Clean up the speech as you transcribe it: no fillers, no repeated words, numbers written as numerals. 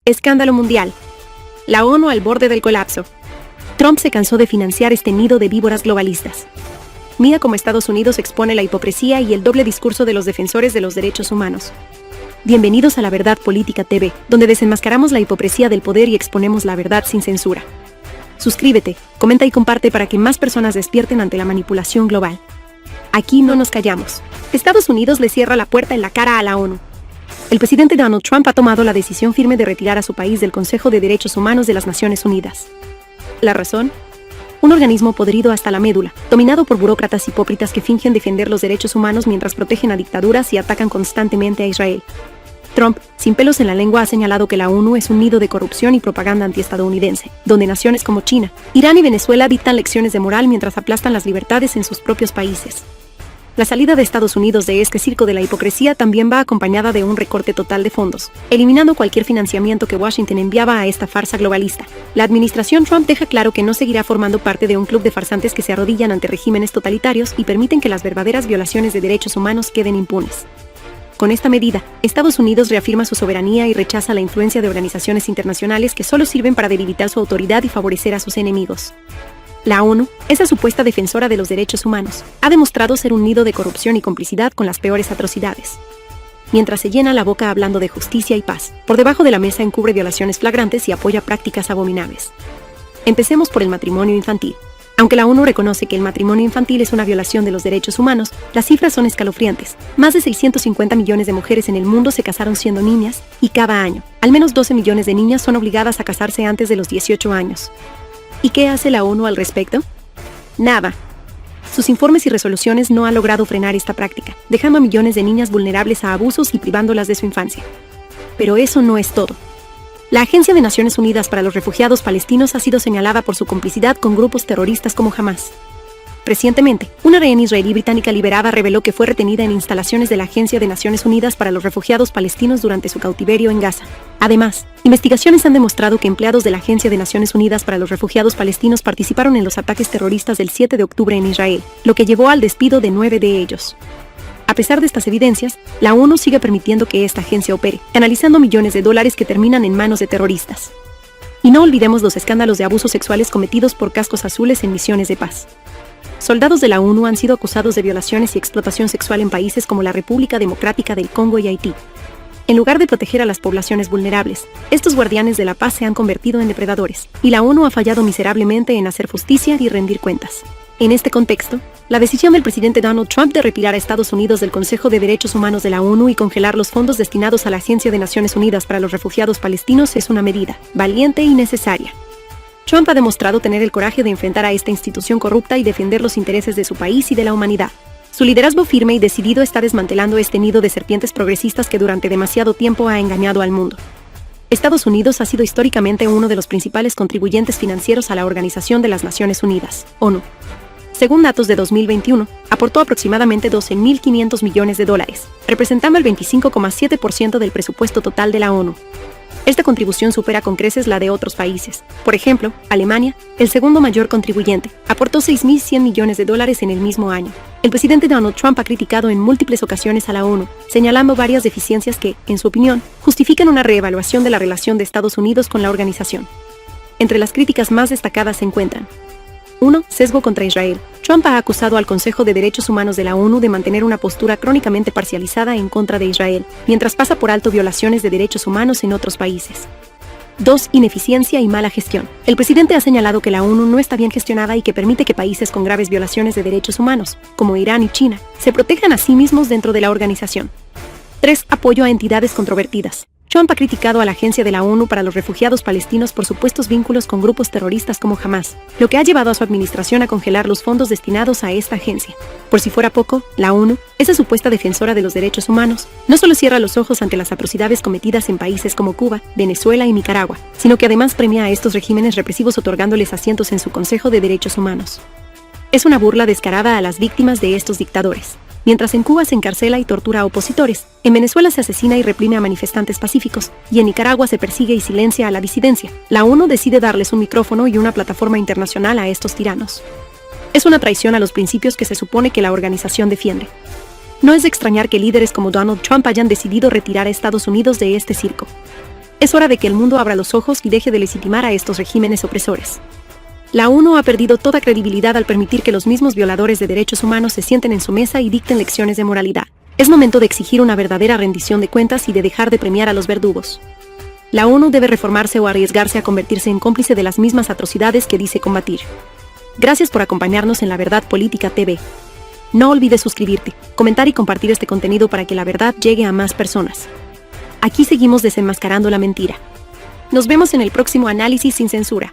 Escándalo mundial. La ONU al borde del colapso. Trump se cansó de financiar este nido de víboras globalistas. Mira cómo Estados Unidos expone la hipocresía y el doble discurso de los defensores de los derechos humanos. Bienvenidos a La Verdad Política TV, donde desenmascaramos la hipocresía del poder y exponemos la verdad sin censura. Suscríbete, comenta y comparte para que más personas despierten ante la manipulación global. Aquí no nos callamos. Estados Unidos le cierra la puerta en la cara a la ONU. El presidente Donald Trump ha tomado la decisión firme de retirar a su país del Consejo de Derechos Humanos de las Naciones Unidas. ¿La razón? Un organismo podrido hasta la médula, dominado por burócratas hipócritas que fingen defender los derechos humanos mientras protegen a dictaduras y atacan constantemente a Israel. Trump, sin pelos en la lengua, ha señalado que la ONU es un nido de corrupción y propaganda antiestadounidense, donde naciones como China, Irán y Venezuela dictan lecciones de moral mientras aplastan las libertades en sus propios países. La salida de Estados Unidos de este circo de la hipocresía también va acompañada de un recorte total de fondos, eliminando cualquier financiamiento que Washington enviaba a esta farsa globalista. La administración Trump deja claro que no seguirá formando parte de un club de farsantes que se arrodillan ante regímenes totalitarios y permiten que las verdaderas violaciones de derechos humanos queden impunes. Con esta medida, Estados Unidos reafirma su soberanía y rechaza la influencia de organizaciones internacionales que solo sirven para debilitar su autoridad y favorecer a sus enemigos. La ONU, esa supuesta defensora de los derechos humanos, ha demostrado ser un nido de corrupción y complicidad con las peores atrocidades. Mientras se llena la boca hablando de justicia y paz, por debajo de la mesa encubre violaciones flagrantes y apoya prácticas abominables. Empecemos por el matrimonio infantil. Aunque la ONU reconoce que el matrimonio infantil es una violación de los derechos humanos, las cifras son escalofriantes. Más de 650 millones de mujeres en el mundo se casaron siendo niñas, y cada año, al menos 12 millones de niñas son obligadas a casarse antes de los 18 años. ¿Y qué hace la ONU al respecto? Nada. Sus informes y resoluciones no han logrado frenar esta práctica, dejando a millones de niñas vulnerables a abusos y privándolas de su infancia. Pero eso no es todo. La Agencia de Naciones Unidas para los Refugiados Palestinos ha sido señalada por su complicidad con grupos terroristas como Hamás. Recientemente, una rehén israelí británica liberada reveló que fue retenida en instalaciones de la Agencia de Naciones Unidas para los Refugiados Palestinos durante su cautiverio en Gaza. Además, investigaciones han demostrado que empleados de la Agencia de Naciones Unidas para los Refugiados Palestinos participaron en los ataques terroristas del 7 de octubre en Israel, lo que llevó al despido de 9 de ellos. A pesar de estas evidencias, la ONU sigue permitiendo que esta agencia opere, canalizando millones de dólares que terminan en manos de terroristas. Y no olvidemos los escándalos de abusos sexuales cometidos por cascos azules en misiones de paz. Soldados de la ONU han sido acusados de violaciones y explotación sexual en países como la República Democrática del Congo y Haití. En lugar de proteger a las poblaciones vulnerables, estos guardianes de la paz se han convertido en depredadores, y la ONU ha fallado miserablemente en hacer justicia y rendir cuentas. En este contexto, la decisión del presidente Donald Trump de retirar a Estados Unidos del Consejo de Derechos Humanos de la ONU y congelar los fondos destinados a la Agencia de Naciones Unidas para los Refugiados Palestinos es una medida valiente y necesaria. Trump ha demostrado tener el coraje de enfrentar a esta institución corrupta y defender los intereses de su país y de la humanidad. Su liderazgo firme y decidido está desmantelando este nido de serpientes progresistas que durante demasiado tiempo ha engañado al mundo. Estados Unidos ha sido históricamente uno de los principales contribuyentes financieros a la Organización de las Naciones Unidas, ONU. Según datos de 2021, aportó aproximadamente $12.500 millones, representando el 25,7% del presupuesto total de la ONU. Esta contribución supera con creces la de otros países. Por ejemplo, Alemania, el segundo mayor contribuyente, aportó $6.100 millones en el mismo año. El presidente Donald Trump ha criticado en múltiples ocasiones a la ONU, señalando varias deficiencias que, en su opinión, justifican una reevaluación de la relación de Estados Unidos con la organización. Entre las críticas más destacadas se encuentran: 1. Sesgo contra Israel. Trump ha acusado al Consejo de Derechos Humanos de la ONU de mantener una postura crónicamente parcializada en contra de Israel, mientras pasa por alto violaciones de derechos humanos en otros países. 2. Ineficiencia y mala gestión. El presidente ha señalado que la ONU no está bien gestionada y que permite que países con graves violaciones de derechos humanos, como Irán y China, se protejan a sí mismos dentro de la organización. 3. Apoyo a entidades controvertidas. Trump ha criticado a la Agencia de la ONU para los Refugiados Palestinos por supuestos vínculos con grupos terroristas como Hamás, lo que ha llevado a su administración a congelar los fondos destinados a esta agencia. Por si fuera poco, la ONU, esa supuesta defensora de los derechos humanos, no solo cierra los ojos ante las atrocidades cometidas en países como Cuba, Venezuela y Nicaragua, sino que además premia a estos regímenes represivos otorgándoles asientos en su Consejo de Derechos Humanos. Es una burla descarada a las víctimas de estos dictadores. Mientras en Cuba se encarcela y tortura a opositores, en Venezuela se asesina y reprime a manifestantes pacíficos, y en Nicaragua se persigue y silencia a la disidencia, la ONU decide darles un micrófono y una plataforma internacional a estos tiranos. Es una traición a los principios que se supone que la organización defiende. No es de extrañar que líderes como Donald Trump hayan decidido retirar a Estados Unidos de este circo. Es hora de que el mundo abra los ojos y deje de legitimar a estos regímenes opresores. La ONU ha perdido toda credibilidad al permitir que los mismos violadores de derechos humanos se sienten en su mesa y dicten lecciones de moralidad. Es momento de exigir una verdadera rendición de cuentas y de dejar de premiar a los verdugos. La ONU debe reformarse o arriesgarse a convertirse en cómplice de las mismas atrocidades que dice combatir. Gracias por acompañarnos en La Verdad Política TV. No olvides suscribirte, comentar y compartir este contenido para que la verdad llegue a más personas. Aquí seguimos desenmascarando la mentira. Nos vemos en el próximo análisis sin censura.